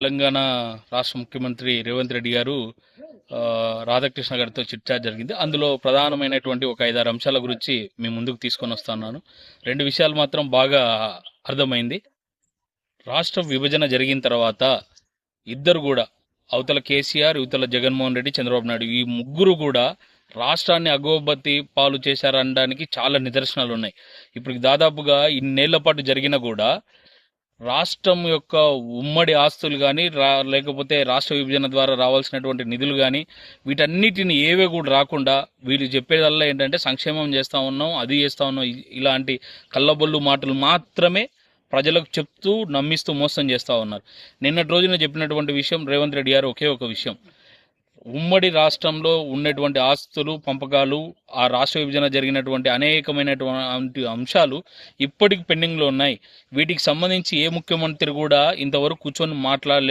తెలంగాణ రాష్ట్ర ముఖ్యమంత్రి రేవంత్ రెడ్డి గారు రాధాకృష్ణ గారితో చిట్చాట్ జరిగింది. అందులో ప్రధానమైనటువంటి ఒక 5-6 అంశాల గురించి మీ ముందుకు తీసుకొని వస్తున్నాను. 2 విషయాలు మాత్రం బాగా అర్థమైంది. రాష్ట్ర విభజన జరిగిన తర్వాత ఇద్దరు కూడా, అవతల కేసీఆర్, ఇవతల జగన్మోహన్ రెడ్డి, చంద్రబాబు నాయుడు, ఈ ముగ్గురు కూడా రాష్ట్రాన్ని అగోబతి పాలు చేశారనడానికి చాలా నిదర్శనాలు ఉన్నాయి. ఇప్పుడు దాదాపుగా ఇన్నేళ్ల పాటు జరిగినా కూడా రాష్ట్రం యొక్క ఉమ్మడి ఆస్తులు కానీ లేకపోతే రాష్ట్ర విభజన ద్వారా రావాల్సినటువంటి నిధులు కానీ వీటన్నిటిని ఏవే కూడా రాకుండా వీళ్ళు చెప్పేదల్లా ఏంటంటే సంక్షేమం చేస్తూ ఉన్నాం, అది చేస్తూ ఉన్నాం, ఇలాంటి కల్లబొల్లు మాటలు మాత్రమే ప్రజలకు చెప్తూ నమ్మిస్తూ మోసం చేస్తూ ఉన్నారు. నిన్నటి రోజున చెప్పినటువంటి విషయం రేవంత్ రెడ్డి గారు ఒకే ఒక విషయం: ఉమ్మడి రాష్ట్రంలో ఉన్నటువంటి ఆస్తులు పంపకాలు, ఆ రాష్ట్ర విభజన జరిగినటువంటి అనేకమైనటువంటి అంశాలు ఇప్పటికి పెండింగ్లో ఉన్నాయి. వీటికి సంబంధించి ఏ ముఖ్యమంత్రి కూడా ఇంతవరకు కూర్చొని మాట్లాడలేదు.